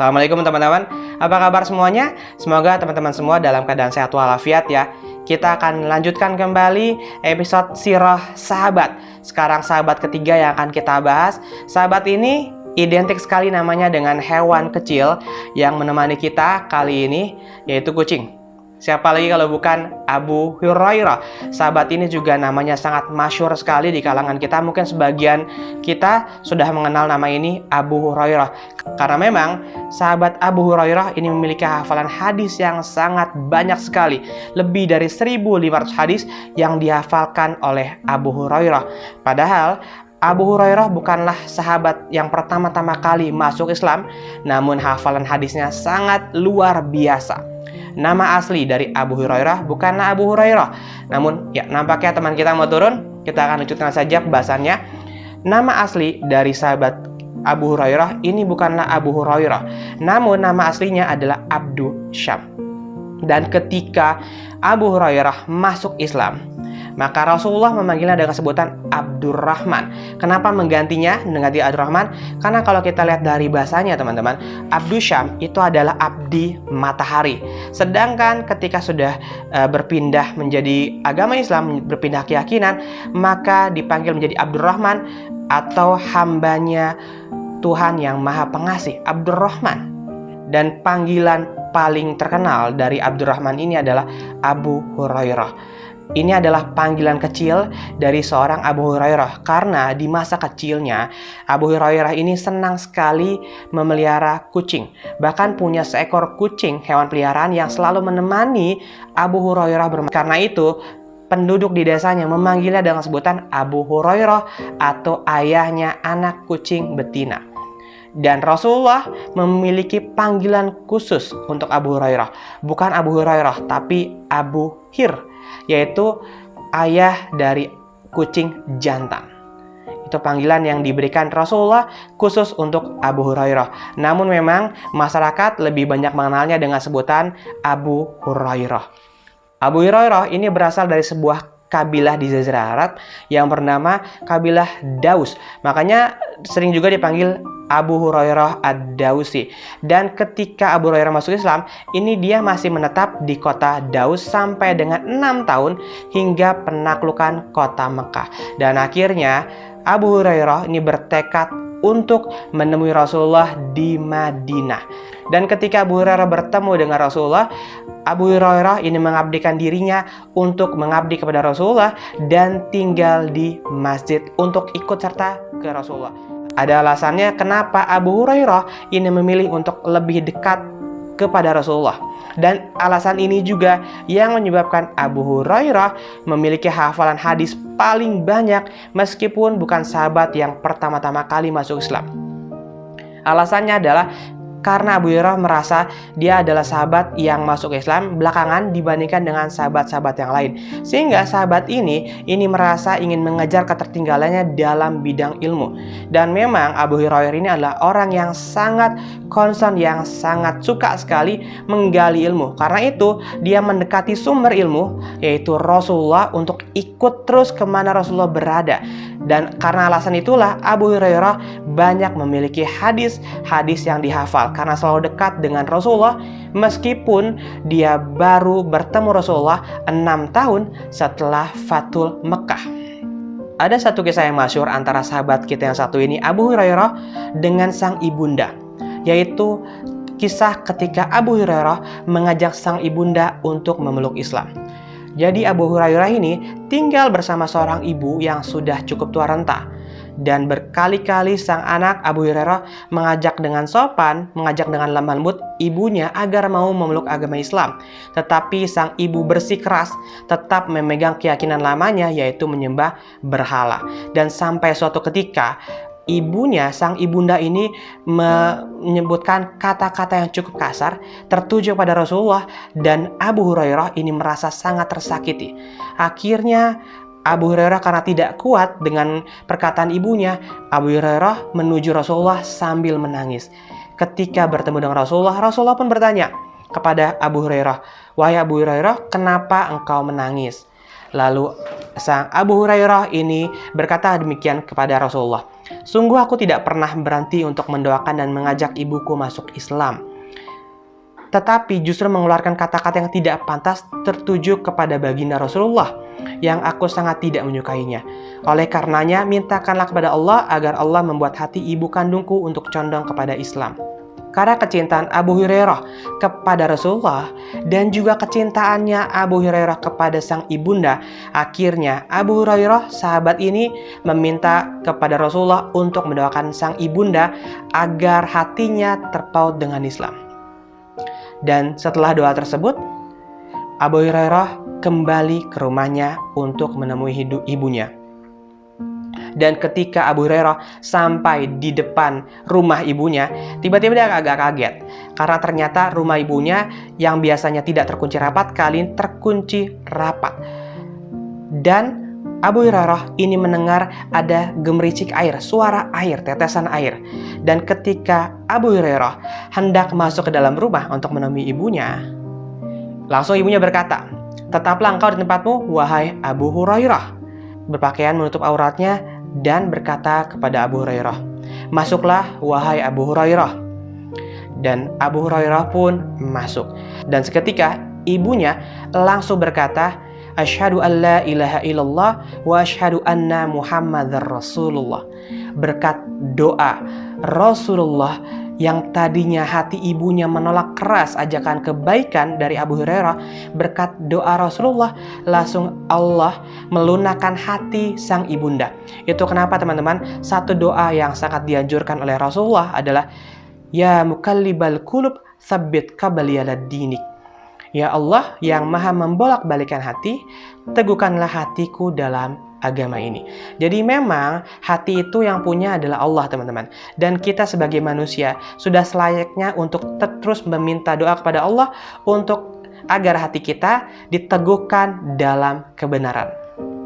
Assalamualaikum teman-teman. Apa kabar semuanya? Semoga teman-teman semua dalam keadaan sehat walafiat ya. Kita akan melanjutkan kembali episode Sirah Sahabat. Sekarang sahabat ketiga yang akan kita bahas. Sahabat ini identik sekali namanya dengan hewan kecil yang menemani kita kali ini, yaitu kucing. Siapa lagi kalau bukan Abu Hurairah. Sahabat ini juga namanya sangat masyhur sekali di kalangan kita. Mungkin sebagian kita sudah mengenal nama ini, Abu Hurairah. Karena memang sahabat Abu Hurairah ini memiliki hafalan hadis yang sangat banyak sekali. Lebih dari 1.500 hadis yang dihafalkan oleh Abu Hurairah. Padahal Abu Hurairah bukanlah sahabat yang pertama-tama kali masuk Islam, namun hafalan hadisnya sangat luar biasa. Nama asli dari Abu Hurairah bukanlah Abu Hurairah. Namun ya nampaknya teman kita mau turun. Kita akan lanjutkan saja pembahasannya. Nama asli dari sahabat Abu Hurairah ini bukanlah Abu Hurairah, namun nama aslinya adalah Abdu Syam. Dan ketika Abu Hurairah masuk Islam, maka Rasulullah memanggilnya dengan sebutan Abdurrahman. Kenapa menggantinya mengganti Abdurrahman? Karena kalau kita lihat dari bahasanya teman-teman, Abdu Syam itu adalah abdi matahari. Sedangkan ketika sudah berpindah menjadi agama Islam, berpindah keyakinan, maka dipanggil menjadi Abdurrahman atau hambanya Tuhan yang Maha Pengasih, Abdurrahman. Dan panggilan paling terkenal dari Abdurrahman ini adalah Abu Hurairah. Ini adalah panggilan kecil dari seorang Abu Hurairah karena di masa kecilnya Abu Hurairah ini senang sekali memelihara kucing. Bahkan punya seekor kucing hewan peliharaan yang selalu menemani Abu Hurairah bermain. Karena itu penduduk di desanya memanggilnya dengan sebutan Abu Hurairah atau ayahnya anak kucing betina. Dan Rasulullah memiliki panggilan khusus untuk Abu Hurairah. Bukan Abu Hurairah tapi Abu Hir, yaitu ayah dari kucing jantan. Itu panggilan yang diberikan Rasulullah khusus untuk Abu Hurairah. Namun memang masyarakat lebih banyak mengenalnya dengan sebutan Abu Hurairah. Abu Hurairah ini berasal dari sebuah kabilah di Jazirah Arab yang bernama kabilah Daus. Makanya sering juga dipanggil Abu Hurairah Ad-Dausi. Dan ketika Abu Hurairah masuk Islam, ini dia masih menetap di kota Daus sampai dengan 6 tahun hingga penaklukan kota Mekah. Dan akhirnya Abu Hurairah ini bertekad untuk menemui Rasulullah di Madinah. Dan ketika Abu Hurairah bertemu dengan Rasulullah, Abu Hurairah ini mengabdikan dirinya untuk mengabdi kepada Rasulullah dan tinggal di masjid untuk ikut serta ke Rasulullah. Ada alasannya kenapa Abu Hurairah ini memilih untuk lebih dekat kepada Rasulullah. Dan alasan ini juga yang menyebabkan Abu Hurairah memiliki hafalan hadis paling banyak meskipun bukan sahabat yang pertama-tama kali masuk Islam. Alasannya adalah karena Abu Hurairah merasa dia adalah sahabat yang masuk Islam belakangan dibandingkan dengan sahabat-sahabat yang lain. Sehingga sahabat ini merasa ingin mengejar ketertinggalannya dalam bidang ilmu. Dan memang Abu Hurairah ini adalah orang yang sangat concern, yang sangat suka sekali menggali ilmu. Karena itu dia mendekati sumber ilmu, yaitu Rasulullah, untuk ikut terus kemana Rasulullah berada. Dan karena alasan itulah Abu Hurairah banyak memiliki hadis-hadis yang dihafal karena selalu dekat dengan Rasulullah meskipun dia baru bertemu Rasulullah 6 tahun setelah Fathul Mekah. Ada satu kisah yang masyhur antara sahabat kita yang satu ini, Abu Hurairah, dengan sang ibunda, yaitu kisah ketika Abu Hurairah mengajak sang ibunda untuk memeluk Islam. Jadi Abu Hurairah ini tinggal bersama seorang ibu yang sudah cukup tua renta. Dan berkali-kali sang anak Abu Hurairah mengajak dengan sopan, mengajak dengan lemah lembut ibunya agar mau memeluk agama Islam. Tetapi sang ibu bersikeras tetap memegang keyakinan lamanya, yaitu menyembah berhala. Dan sampai suatu ketika ibunya, sang ibunda ini menyebutkan kata-kata yang cukup kasar tertuju pada Rasulullah, dan Abu Hurairah ini merasa sangat tersakiti. Akhirnya Abu Hurairah karena tidak kuat dengan perkataan ibunya, Abu Hurairah menuju Rasulullah sambil menangis. Ketika bertemu dengan Rasulullah, Rasulullah pun bertanya kepada Abu Hurairah, "Wahai Abu Hurairah, kenapa engkau menangis?" Lalu sang Abu Hurairah ini berkata demikian kepada Rasulullah, Sungguh aku tidak pernah berhenti untuk mendoakan dan mengajak ibuku masuk Islam. Tetapi justru mengeluarkan kata-kata yang tidak pantas tertuju kepada baginda Rasulullah yang aku sangat tidak menyukainya. Oleh karenanya, mintakanlah kepada Allah agar Allah membuat hati ibu kandungku untuk condong kepada Islam. Karena kecintaan Abu Hurairah kepada Rasulullah dan juga kecintaannya Abu Hurairah kepada sang ibunda, akhirnya Abu Hurairah, sahabat ini, meminta kepada Rasulullah untuk mendoakan sang ibunda agar hatinya terpaut dengan Islam. Dan setelah doa tersebut, Abu Hurairah kembali ke rumahnya untuk menemui ibunya. Dan ketika Abu Hurairah sampai di depan rumah ibunya, tiba-tiba dia agak kaget. Karena ternyata rumah ibunya yang biasanya tidak terkunci rapat, kali ini terkunci rapat. Dan Abu Hurairah ini mendengar ada gemericik air, suara air, tetesan air. Dan ketika Abu Hurairah hendak masuk ke dalam rumah untuk menemui ibunya, langsung ibunya berkata, "Tetaplah engkau di tempatmu, wahai Abu Hurairah." Berpakaian menutup auratnya dan berkata kepada Abu Hurairah, "Masuklah, wahai Abu Hurairah." Dan Abu Hurairah pun masuk. Dan seketika ibunya langsung berkata, "Asyhadu an la ilaha illallah wa asyhadu anna Muhammadar Rasulullah." Berkat doa Rasulullah yang tadinya hati ibunya menolak keras ajakan kebaikan dari Abu Hurairah, berkat doa Rasulullah langsung Allah melunakkan hati sang ibunda. Itu kenapa teman-teman, satu doa yang sangat dianjurkan oleh Rasulullah adalah, "Ya mukallibal qulub, tsabbit qalbi ala dinik." Ya Allah yang maha membolak-balikan hati, teguhkanlah hatiku dalam agama ini. Jadi memang hati itu yang punya adalah Allah, teman-teman. Dan kita sebagai manusia sudah selayaknya untuk terus meminta doa kepada Allah untuk agar hati kita diteguhkan dalam kebenaran.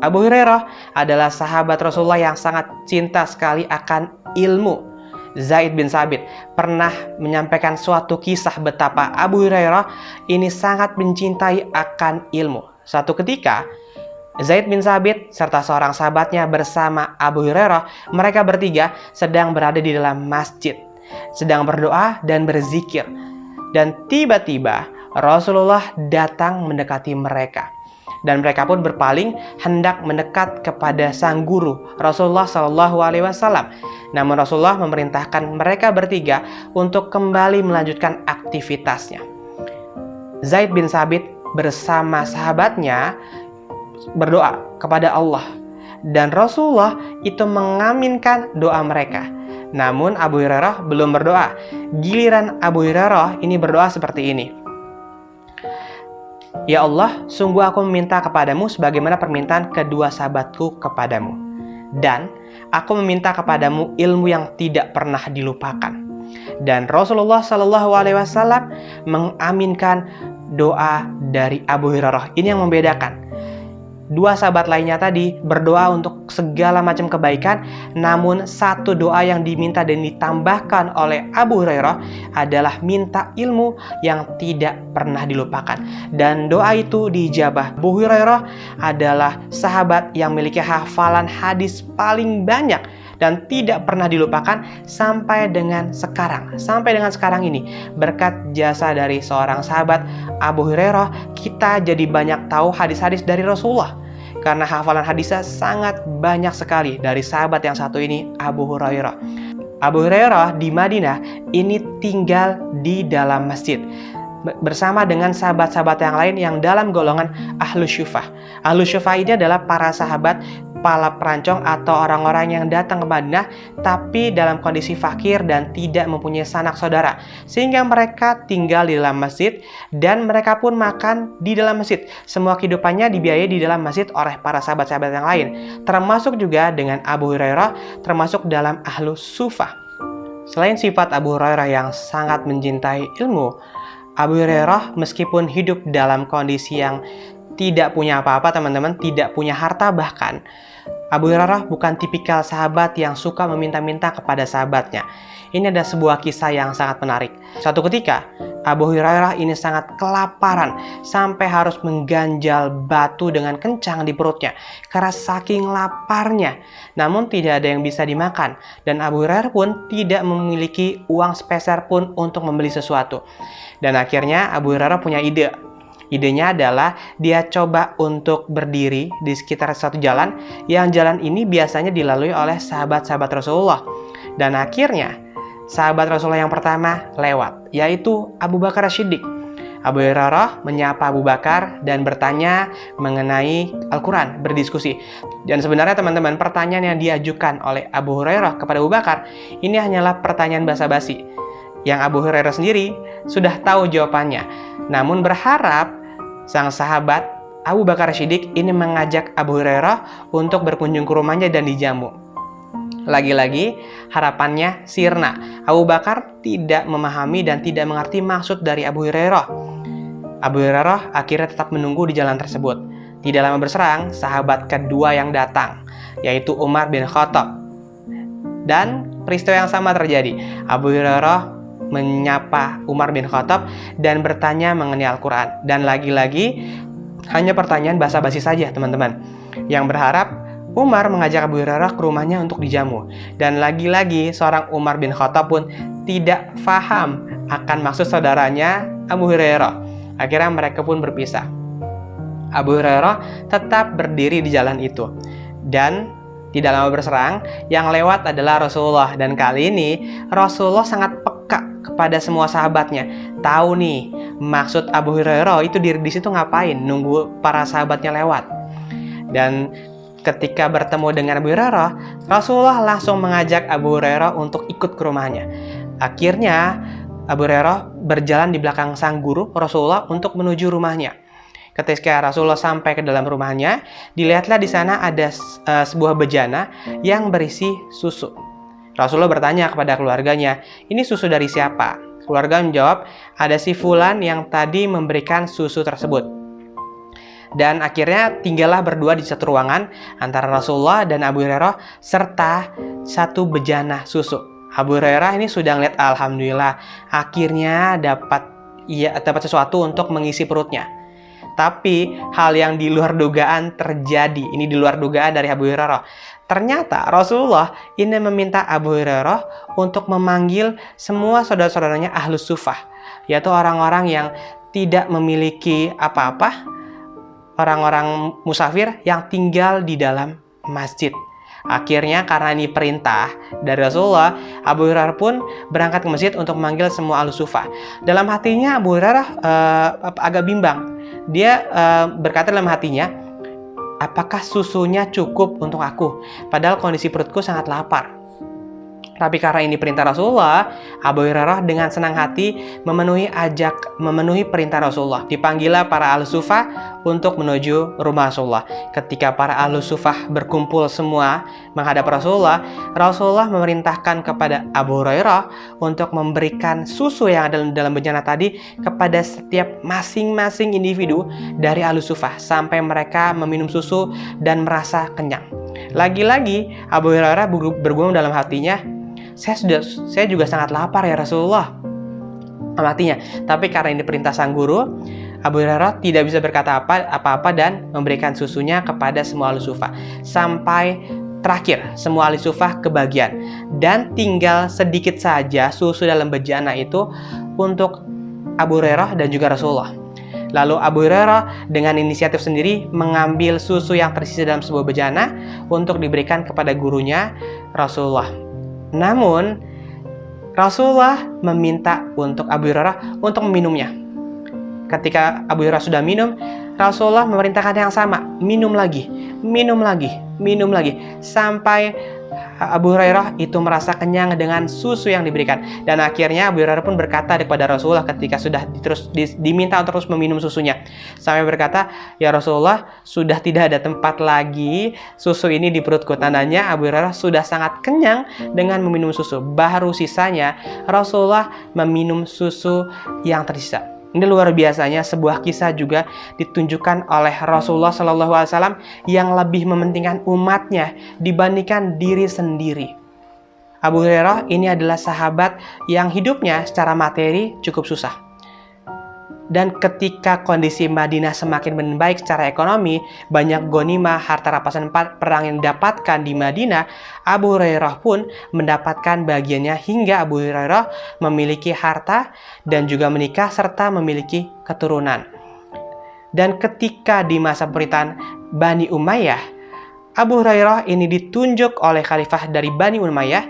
Abu Hurairah adalah sahabat Rasulullah yang sangat cinta sekali akan ilmu. Zaid bin Sabit pernah menyampaikan suatu kisah betapa Abu Hurairah ini sangat mencintai akan ilmu. Suatu ketika, Zaid bin Sabit serta seorang sahabatnya bersama Abu Hurairah, mereka bertiga sedang berada di dalam masjid, sedang berdoa dan berzikir. Dan tiba-tiba Rasulullah datang mendekati mereka. Dan mereka pun berpaling hendak mendekat kepada sang guru Rasulullah SAW. Namun Rasulullah memerintahkan mereka bertiga untuk kembali melanjutkan aktivitasnya. Zaid bin Sabit bersama sahabatnya berdoa kepada Allah. Dan Rasulullah itu mengaminkan doa mereka. Namun Abu Hurairah belum berdoa. Giliran Abu Hurairah ini berdoa seperti ini. "Ya Allah, sungguh aku meminta kepadamu sebagaimana permintaan kedua sahabatku kepadamu. Dan aku meminta kepadamu ilmu yang tidak pernah dilupakan." Dan Rasulullah SAW mengaminkan doa dari Abu Hurairah. Ini yang membedakan. Dua sahabat lainnya tadi berdoa untuk segala macam kebaikan, namun satu doa yang diminta dan ditambahkan oleh Abu Hurairah adalah minta ilmu yang tidak pernah dilupakan. Dan doa itu diijabah. Abu Hurairah adalah sahabat yang memiliki hafalan hadis paling banyak dan tidak pernah dilupakan sampai dengan sekarang. Sampai dengan sekarang ini, berkat jasa dari seorang sahabat Abu Hurairah, kita jadi banyak tahu hadis-hadis dari Rasulullah. Karena hafalan hadisnya sangat banyak sekali dari sahabat yang satu ini, Abu Hurairah. Abu Hurairah di Madinah ini tinggal di dalam masjid bersama dengan sahabat-sahabat yang lain yang dalam golongan Ahlus Syufah. Ahlus Syufah ini adalah para sahabat, para perancong atau orang-orang yang datang ke Madinah tapi dalam kondisi fakir dan tidak mempunyai sanak saudara, sehingga mereka tinggal di dalam masjid dan mereka pun makan di dalam masjid. Semua kehidupannya dibiayai di dalam masjid oleh para sahabat-sahabat yang lain, termasuk juga dengan Abu Hurairah, termasuk dalam Ahlus Syufah. Selain sifat Abu Hurairah yang sangat mencintai ilmu, Abu Hurairah meskipun hidup dalam kondisi yang tidak punya apa-apa, teman-teman, tidak punya harta bahkan, Abu Hurairah bukan tipikal sahabat yang suka meminta-minta kepada sahabatnya. Ini ada sebuah kisah yang sangat menarik. Suatu ketika, Abu Hurairah ini sangat kelaparan sampai harus mengganjal batu dengan kencang di perutnya karena saking laparnya. Namun tidak ada yang bisa dimakan dan Abu Hurairah pun tidak memiliki uang sepeser pun untuk membeli sesuatu. Dan akhirnya Abu Hurairah punya ide. Idenya adalah dia coba untuk berdiri di sekitar satu jalan yang jalan ini biasanya dilalui oleh sahabat-sahabat Rasulullah. Dan akhirnya sahabat Rasulullah yang pertama lewat, yaitu Abu Bakar As-Siddiq. Abu Hurairah menyapa Abu Bakar dan bertanya mengenai Al-Quran, berdiskusi. Dan sebenarnya teman-teman, pertanyaan yang diajukan oleh Abu Hurairah kepada Abu Bakar ini hanyalah pertanyaan basa-basi yang Abu Hurairah sendiri sudah tahu jawabannya. Namun berharap sang sahabat Abu Bakar As-Siddiq ini mengajak Abu Hurairah untuk berkunjung ke rumahnya dan dijamu. Lagi-lagi harapannya sirna. Abu Bakar tidak memahami dan tidak mengerti maksud dari Abu Hurairah. Abu Hurairah akhirnya tetap menunggu di jalan tersebut. Tidak lama berserang, sahabat kedua yang datang, yaitu Umar bin Khattab. Dan peristiwa yang sama terjadi. Abu Hurairah menyapa Umar bin Khattab dan bertanya mengenai Al-Quran. Dan lagi-lagi hanya pertanyaan basa-basi saja teman-teman. Yang berharap Umar mengajak Abu Hurairah ke rumahnya untuk dijamu. Dan lagi-lagi seorang Umar bin Khattab pun tidak paham akan maksud saudaranya Abu Hurairah. Akhirnya mereka pun berpisah. Abu Hurairah tetap berdiri di jalan itu. Dan tidak lama berserang, yang lewat adalah Rasulullah. Dan kali ini Rasulullah sangat peka kepada semua sahabatnya. Tahu nih maksud Abu Hurairah itu di situ ngapain, nunggu para sahabatnya lewat. Dan ketika bertemu dengan Abu Hurairah, Rasulullah langsung mengajak Abu Hurairah untuk ikut ke rumahnya. Akhirnya Abu Hurairah berjalan di belakang sang guru Rasulullah untuk menuju rumahnya. Ketika Rasulullah sampai ke dalam rumahnya, dilihatlah di sana ada sebuah bejana yang berisi susu. Rasulullah bertanya kepada keluarganya, "Ini susu dari siapa?" Keluarga menjawab, "Ada si fulan yang tadi memberikan susu tersebut." Dan akhirnya tinggallah berdua di satu ruangan antara Rasulullah dan Abu Hurairah serta satu bejana susu. Abu Hurairah ini sudah ngeliat, alhamdulillah akhirnya dapat sesuatu untuk mengisi perutnya. Tapi hal yang di luar dugaan terjadi. Ini di luar dugaan dari Abu Hurairah. Ternyata Rasulullah ini meminta Abu Hurairah untuk memanggil semua saudara-saudaranya Ahlus Sufah, yaitu orang-orang yang tidak memiliki apa-apa, orang-orang musafir yang tinggal di dalam masjid. Akhirnya karena ini perintah dari Rasulullah, Abu Hurairah pun berangkat ke masjid untuk memanggil semua Ahlus Sufah. Dalam hatinya Abu Hurairah agak bimbang. Dia berkata dalam hatinya, apakah susunya cukup untuk aku? Padahal kondisi perutku sangat lapar. Tapi karena ini perintah Rasulullah, Abu Hurairah dengan senang hati memenuhi perintah Rasulullah. Dipanggillah para Ahlus Sufah untuk menuju rumah Rasulullah. Ketika para Ahlus Sufah berkumpul semua menghadap Rasulullah, Rasulullah memerintahkan kepada Abu Hurairah untuk memberikan susu yang ada dalam bejana tadi kepada setiap masing-masing individu dari Ahlus Sufah sampai mereka meminum susu dan merasa kenyang. Lagi-lagi Abu Hurairah bergumam dalam hatinya, saya juga sangat lapar ya Rasulullah. Matinya. Tapi karena ini perintah sang guru, Abu Hurairah tidak bisa berkata apa-apa dan memberikan susunya kepada semua Ahlus Sufah. Sampai terakhir semua Ahlus Sufah kebagian. Dan tinggal sedikit saja susu dalam bejana itu untuk Abu Hurairah dan juga Rasulullah. Lalu Abu Hurairah dengan inisiatif sendiri mengambil susu yang tersisa dalam sebuah bejana untuk diberikan kepada gurunya Rasulullah. Namun Rasulullah meminta untuk Abu Hurairah untuk meminumnya. Ketika Abu Hurairah sudah minum, Rasulullah memerintahkan yang sama, minum lagi, sampai Abu Hurairah itu merasa kenyang dengan susu yang diberikan. Dan akhirnya Abu Hurairah pun berkata kepada Rasulullah ketika sudah diminta untuk terus meminum susunya, sampai berkata, "Ya Rasulullah, sudah tidak ada tempat lagi susu ini di perutku." Tandanya Abu Hurairah sudah sangat kenyang dengan meminum susu. Baru sisanya Rasulullah meminum susu yang tersisa. Ini luar biasanya sebuah kisah juga ditunjukkan oleh Rasulullah SAW yang lebih mementingkan umatnya dibandingkan diri sendiri. Abu Hurairah ini adalah sahabat yang hidupnya secara materi cukup susah. Dan ketika kondisi Madinah semakin membaik secara ekonomi, banyak ghanimah, harta rampasan perang yang didapatkan di Madinah, Abu Hurairah pun mendapatkan bagiannya hingga Abu Hurairah memiliki harta dan juga menikah serta memiliki keturunan. Dan ketika di masa pemerintahan Bani Umayyah, Abu Hurairah ini ditunjuk oleh khalifah dari Bani Umayyah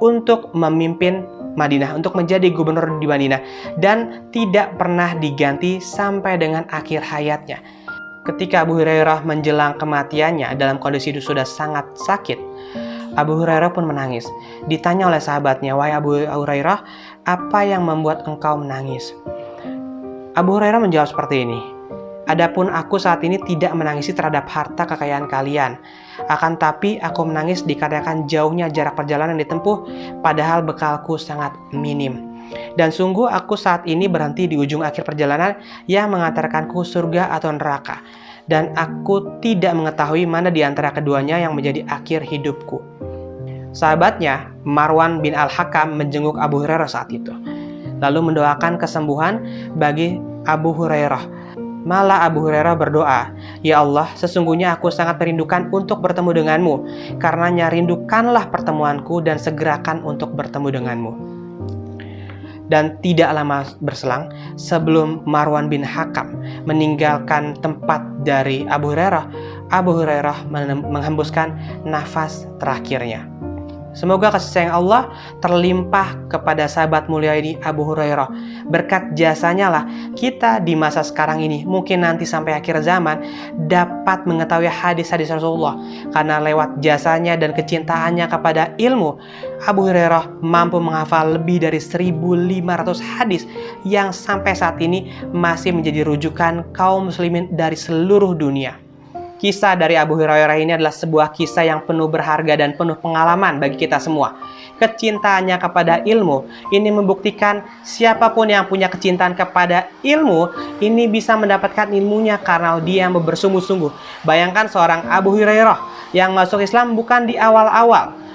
untuk memimpin Madinah, untuk menjadi gubernur di Madinah, dan tidak pernah diganti sampai dengan akhir hayatnya. Ketika Abu Hurairah menjelang kematiannya dalam kondisi sudah sangat sakit, Abu Hurairah pun menangis. Ditanya oleh sahabatnya, "Wahai Abu Hurairah, apa yang membuat engkau menangis?" Abu Hurairah menjawab seperti ini, "Adapun aku saat ini tidak menangisi terhadap harta kekayaan kalian. Akan tapi aku menangis dikarenakan jauhnya jarak perjalanan ditempuh, padahal bekalku sangat minim. Dan sungguh aku saat ini berhenti di ujung akhir perjalanan yang mengantarkanku surga atau neraka. Dan aku tidak mengetahui mana di antara keduanya yang menjadi akhir hidupku." Sahabatnya, Marwan bin Al-Hakam, menjenguk Abu Hurairah saat itu, lalu mendoakan kesembuhan bagi Abu Hurairah. Malah Abu Hurairah berdoa, "Ya Allah, sesungguhnya aku sangat merindukan untuk bertemu denganmu. Karenanya rindukanlah pertemuanku dan segerakan untuk bertemu denganmu." Dan tidak lama berselang, sebelum Marwan bin Hakam meninggalkan tempat dari Abu Hurairah menghembuskan nafas terakhirnya. Semoga kasih sayang Allah terlimpah kepada sahabat mulia ini, Abu Hurairah. Berkat jasanya lah kita di masa sekarang ini, mungkin nanti sampai akhir zaman, dapat mengetahui hadis-hadis Rasulullah. Karena lewat jasanya dan kecintaannya kepada ilmu, Abu Hurairah mampu menghafal lebih dari 1.500 hadis yang sampai saat ini masih menjadi rujukan kaum muslimin dari seluruh dunia. Kisah dari Abu Hurairah ini adalah sebuah kisah yang penuh berharga dan penuh pengalaman bagi kita semua. Kecintaannya kepada ilmu ini membuktikan siapapun yang punya kecintaan kepada ilmu ini bisa mendapatkan ilmunya karena dia yang bersungguh-sungguh. Bayangkan seorang Abu Hurairah yang masuk Islam bukan di awal-awal.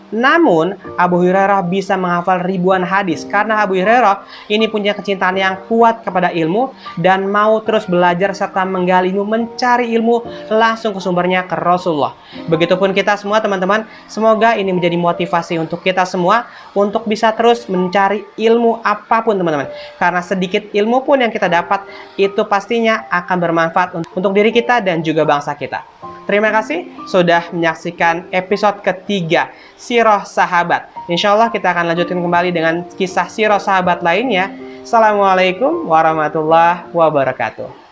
Namun Abu Hurairah bisa menghafal ribuan hadis karena Abu Hurairah ini punya kecintaan yang kuat kepada ilmu dan mau terus belajar serta menggali ilmu, mencari ilmu langsung ke sumbernya, ke Rasulullah. Begitupun kita semua teman-teman, semoga ini menjadi motivasi untuk kita semua untuk bisa terus mencari ilmu apapun teman-teman. Karena sedikit ilmu pun yang kita dapat itu pastinya akan bermanfaat untuk diri kita dan juga bangsa kita. Terima kasih sudah menyaksikan episode ketiga Sirah Sahabat. Insya Allah kita akan lanjutkan kembali dengan kisah Sirah Sahabat lainnya. Assalamualaikum warahmatullahi wabarakatuh.